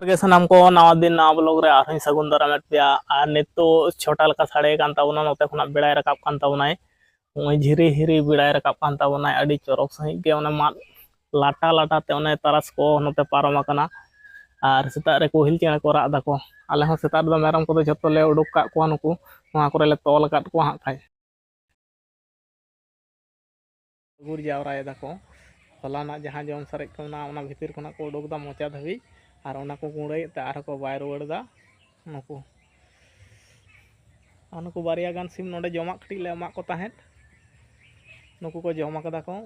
सामान को नवा दिन नवा ब्लॉग रे आरही सगुन दाराम पे और नितो छोटा लका साड़े कान ताबोना नोते खुना बेड़ाय रकाब कान ताबोनाय ओय झिरी हिरी बेड़ाय रकाब कान ताबोनाय अडी चरक सही के ओने मा लाटा लाटा ते ओने तारास को नोते पारम आकना और सेता रे कोहिल चेणा को राग दाको आले हो सेता रे मेरम को जतो ले उडुक का को नुकु नोआ करे ले तोल काट को हा खाय गुर जावराय दाको हलाना जहां जम सरेज को ना भितर खुना को उडुक दा मोचा धबी और ओना को गुंडे ते आर को बाय रुवाड़ दा नुकु नुकु बारिया गान सिम नोडे जमा कटी ले एमा को ताहें नुकु को जमा कदा को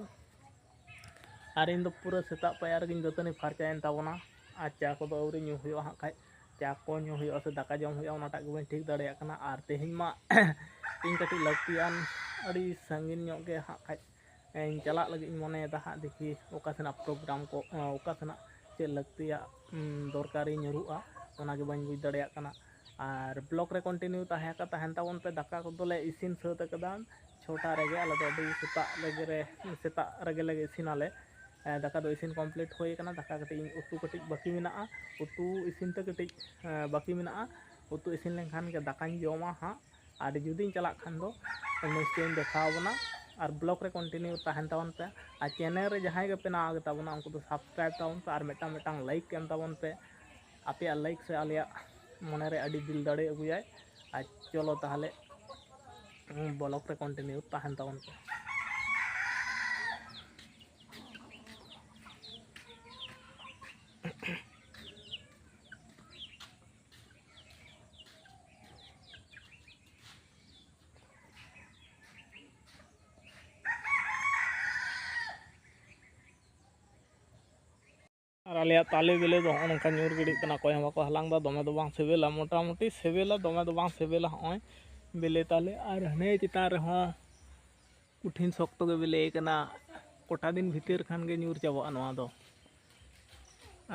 और इन दो पूरा सेता पायर गिन गतनी फारचायन ताबोना आ चा को दो औरी न्यू हुयो हा खाय चा को न्यू हुयो से दाका जम हुयो ओनाटा गबेन ठीक दाड़िया कना आर तेहिन मा इन कटी लक्तियान अड़ी संगिन न्यो के हा खाय इन चला लगी मने दा हा देखी ओका सेना प्रोग्राम को ओका सेना चे लक्तिया दरकारी न्यूरुआ ओना के बाñ बुझ दाड़िया कना और ब्लॉक रे कंटिन्यू ताहे का ताहेन ताबोन पे दाका को दोले इसिन सत कदा छोटा रेगे आले दो अड़ी सेता रेगे लगे इसिनाले दाका दो इसिन कंप्लीट होय कना दाका कटी उतु कटी बाकी मेना उतु इसिन ते कटी बाकी मेना उतु इसिन लेखान के दाकाñ जमा हा और जुदी चला खान दो नेक्स्ट देखावना और ब्लॉग रे कंटिन्यू ताहेन ताबन पे और चैनल रे जहां के पे ना आगे ताबना उनको तो सब्सक्राइब ताबन पे और मेटा मेटा लाइक केम ताबन पे आपे लाइक से आलिया मने रे अड़ी दिल दाड़े अगुयाय आ चलो ताहले ब्लॉग रे कंटिन्यू ताहेन ताबन पे और आलिया ताले बेले दो नोंका न्यूर गिड़ी कना कोय हम को हलांग दा दमे दो बांग सेबेला मोटा मोटी सेबेला दमे दो बांग सेबेला होय बेले ताले और हने चिता रे हो उठिन सख्तो के बेले कना कोटा दिन भीतर खान के न्यूर चाबा नवा दो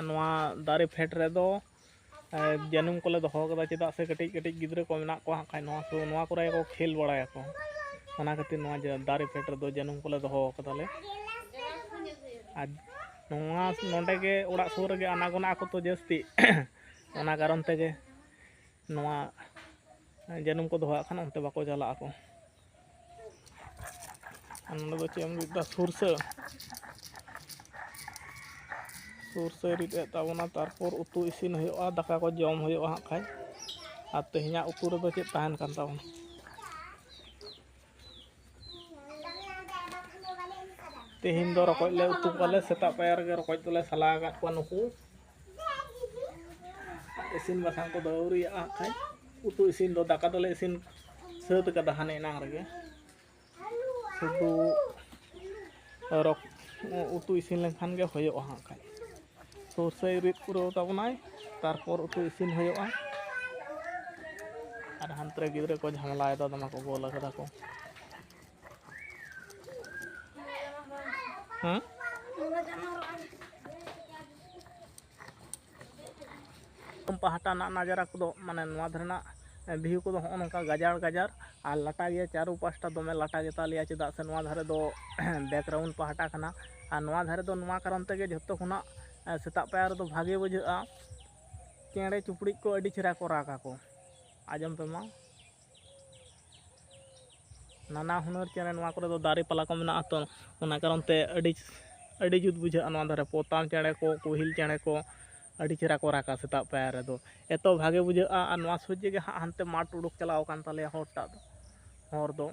नवा दारे फेट रे दो जनुम कोले दो हो कदा चिदा से कटिज कटिज गिद्रे को मेना को खाय नवा सो नवा करे को खेल बड़ाया को ओना खातिर नवा दारे फेट रे दो जनुम कोले दो हो कदाले नोंगा नोंडे के ओड़ा सुर गे अनागोना को तो जस्ती ओना कारण तेगे नोआ जन्म को दोहा खान उनते बाको चला को नोंडे दो चेम दा सुरसे रिद ताबोना तारपर उतु इसिन होयोआ दाका को जम होयोआ हा खाय आ तेहिया उतु रे दो चे ताहन कान ताबोन तेहिन दो रकोज ले उतु पाले सेता पायर के रकोज तोले सला का को नुकु इसिन बासां को दौरी आ खाय उतु इसिन दो दाका दोले इसिन सत का दहाने नांग रगे सुदु रक उतु इसिन लेखान के होयो हा खाय सोसे रित पुरो ताबनाय तारपर उतु इसिन होयो और हंतरे गिद्रे को झमला दा दमा को गोला कदा को पहाटा ना नजारा को माने नवा धरना भिउ को हो नका गजार गजार और लाटा गया चारू पाँचटा दमे लाटा गेता लिया चेदा से नवा धारे दो बैकग्राउंड पहाटा खाना और नवा धारे दो नवा कारण तेगे जतो खुना सेता पायर दो भागे बुझा चेड़े चुपड़ी को अड़ी चेहरा को रागा को आजम पे मा नाना हुनर चेड़े नवा करे दो दारे पला को मेना तो ओना कारण ते अड़ी जुत बुझा नवा धारे पोताम चेड़े को कोहिल चेड़े को अड़ी चेहरा को राका सेता पायर दो एतो भागे बुझा और नवा सोजे के हानते माट उडुक चलाव कान ताले हर दो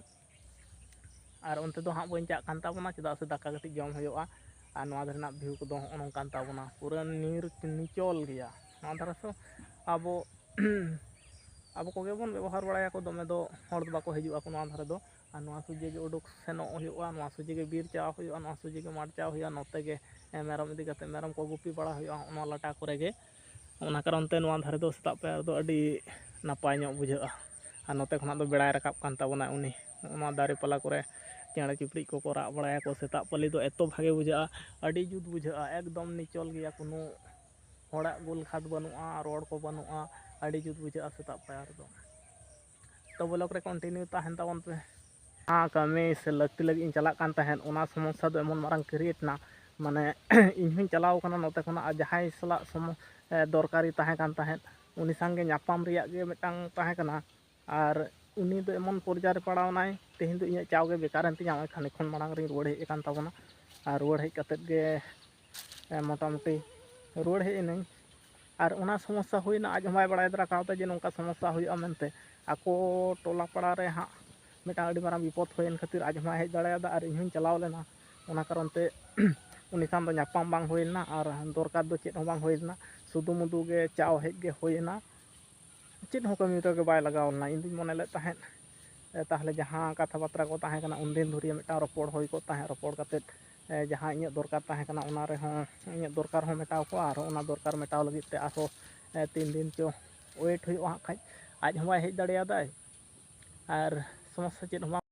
और उनते दो हाँ बन चाक कान ताबोना चेदा से दाका कटी जम होयोआ और नवा धरना भिउ को दो ओनों कान ताबोना पूरा नीर निचल गया नवा धरा सो अब को गे बन व्यवहार बड़ाया को दमे दो हर बाको हिजुआ को नवा धरे दो और नवा सोजे के उडुक सेनो होयोआ नवा सोजे के बीर चाव होयोआ नवा सोजे के माट चाव होयोआ नोते के मेरम इदी कते मेरम को गुपी बड़ा होयोआ ओना लाटा करे गे ओना कारण ते नवा धारे दो सेता पायर दो अडी नापाय ᱧᱚᱜ बुझाआ और नोते खना दो बेड़ाय रकाब कान ताबोना उनी ओना दारे पला करे चेड़े चिपड़ी को राग बड़ाया को सेता पली दो एतो भागे बुझाआ अडी जुत बुझाआ एकदम निचल गया कोनो होड़ा गोल खाद बनुआ रोड को बनुआ अडी जुत बुझाआ सेता पायर दो तो ब्लॉग रे कंटिन्यू ताहन ताबन पे हाँ कमी से लगती लगी चला कान ताहन ओना समस्या दो एमन मारंग क्रिएट ना माने इन हुं चलाव कना नोते खना जहां सला ᱫᱚᱨᱠᱟᱨᱤ ᱛᱟᱦᱮᱸ ᱠᱟᱱ ᱛᱟᱦᱮᱸᱫ, ᱩᱱᱤ ᱥᱟᱶᱜᱮ ᱧᱟᱯᱟᱢ ᱨᱮᱭᱟᱜ ᱜᱮ ᱢᱤᱫᱴᱟᱝ ᱛᱟᱦᱮᱸ ᱠᱟᱱᱟ᱾ ᱟᱨ ᱩᱱᱤ ᱫᱚ ᱮᱢᱚᱱ ᱯᱚᱨᱡᱟᱭ ᱨᱮ ᱯᱟᱲᱟᱣᱱᱟᱭ, ᱛᱮᱦᱮᱧ ᱫᱚ ᱤᱧᱟᱹᱜ ᱪᱟᱣ ᱜᱮ ᱵᱮᱠᱟᱨᱮᱱ ᱛᱤᱧᱟ, ᱱᱚᱜᱼᱚᱭ ᱠᱷᱟᱱᱮᱠ ᱠᱷᱚᱱ ᱢᱟᱲᱟᱝ ᱨᱤᱧ ᱨᱩᱣᱟᱹᱲ ᱦᱮᱡ ᱟᱠᱟᱱ ᱛᱟᱵᱚᱱᱟ᱾ ᱟᱨ ᱨᱩᱣᱟᱹᱲ ᱦᱮᱡ ᱠᱟᱛᱮᱫ ᱜᱮ ᱢᱚᱴᱟᱢᱩᱴᱤ ᱨᱩᱣᱟᱹᱲ ᱦᱮᱡ ᱮᱱᱟᱹᱧ᱾ ᱟᱨ ᱚᱱᱟ ᱥᱚᱢᱚᱥᱥᱟ ᱦᱩᱭᱱᱟ, ᱟᱡ ᱦᱚᱸ ᱵᱟᱭ ᱵᱟᱲᱟᱭ ᱫᱟᱨᱟ ᱠᱟᱣᱫᱟ ᱡᱮ ᱱᱚᱝᱠᱟ ᱥᱚᱢᱚᱥᱥᱟ ᱦᱩᱭᱩᱜᱼᱟ ᱢᱮᱱᱛᱮ᱾ ᱟᱠᱚ ᱴᱚᱞᱟ ᱯᱟᱲᱟ ᱨᱮ ᱦᱟᱸᱜ ᱢᱤᱫᱴᱟᱝ ᱟᱹᱰᱤ ᱢᱟᱨᱟᱝ ᱵᱤᱯᱚᱫ ᱦᱩᱭᱮᱱ ᱠᱷᱟᱹᱛᱤᱨ ᱟᱡ ᱦᱚᱸ ᱵᱟᱭ ᱦᱮᱡ ᱫᱟᱲᱮᱭᱟᱫᱟ, ᱟᱨ ᱤᱧ ᱦᱚᱸᱧ ᱪᱟᱞᱟᱣ ᱞᱮᱱᱟ᱾ ᱚᱱᱟ ᱠᱟᱨᱚᱱ ᱛᱮ ᱩᱱᱤ ᱥᱟᱶ ᱫᱚ ᱧᱟᱯᱟᱢ ᱵᱟᱝ ᱦᱩᱭ ᱞᱮᱱᱟ, ᱟᱨ ᱫᱚᱨᱠᱟᱨ ᱫᱚ ᱪᱮᱫ ᱦᱚᱸ ᱵᱟᱝ ᱦᱩᱭ ᱞᱮᱱᱟ, ᱥᱩᱫᱩ ᱢᱩᱫᱩ ᱜᱮ ᱪᱟᱣ ᱦᱮᱡ ᱜᱮ ᱦᱩᱭᱮᱱᱟ᱾ ᱪᱮᱫ ᱦᱚᱸ ᱠᱟᱹᱢᱤ ᱨᱮᱜᱮ ᱵᱟᱭ ᱞᱟᱜᱟᱣ ᱞᱮᱱᱟ᱾ ᱤᱧᱫᱩᱧ ᱢᱚᱱᱮ ᱞᱮᱫ ᱛᱟᱦᱮᱸᱫ ᱛᱟᱦᱚᱞᱮ ᱡᱟᱦᱟᱸ ᱠᱟᱛᱷᱟ ᱵᱟᱛᱨᱟ ᱠᱚ ᱛᱟᱦᱮᱸ ᱠᱟᱱᱟ ᱩᱱᱫᱤᱱ ᱫᱷᱩᱨᱤᱭᱟᱹ ᱢᱤᱫᱴᱟᱝ ᱨᱚᱯᱚᱲ ᱦᱩᱭ ᱠᱚᱜ ᱛᱟᱦᱮᱸᱫ, ᱨᱚᱯᱚᱲ ᱠᱟᱛᱮᱫ ᱡᱟᱦᱟᱸ ᱤᱧᱟᱹᱜ ᱫᱚᱨᱠᱟᱨ ᱛᱟᱦᱮᱸ ᱠᱟᱱᱟ ᱚᱱᱟ ᱨᱮᱦᱚᱸ ᱤᱧᱟᱹᱜ ᱫᱚᱨᱠᱟᱨ ᱦᱚᱸ ᱢᱮᱴᱟᱣ ᱠᱚᱜᱼᱟ, ᱟᱨ ᱚᱱᱟ ᱫᱚᱨᱠᱟর ᱢᱮᱴᱟᱣ ᱞᱟᱹᱜᱤᱫ ᱛᱮ ᱟᱨᱦᱚᱸ 3 ᱫᱤᱱ ᱪᱚ ᱳᱭᱮᱴ ᱦᱩᱭᱩᱜᱼᱟ ᱦᱟᱸᱜ ᱠᱷᱟᱡ, ᱟᱡ ᱦᱚᱸ ᱵᱟᱭ ᱦᱮᱡ ᱫᱟᱲᱮᱭᱟᱫᱟᱭ᱾ ᱟᱨ ᱥᱚᱢᱚᱥᱥᱟ ᱪᱮᱫ ᱦᱚᱸ ᱵᱟᱝ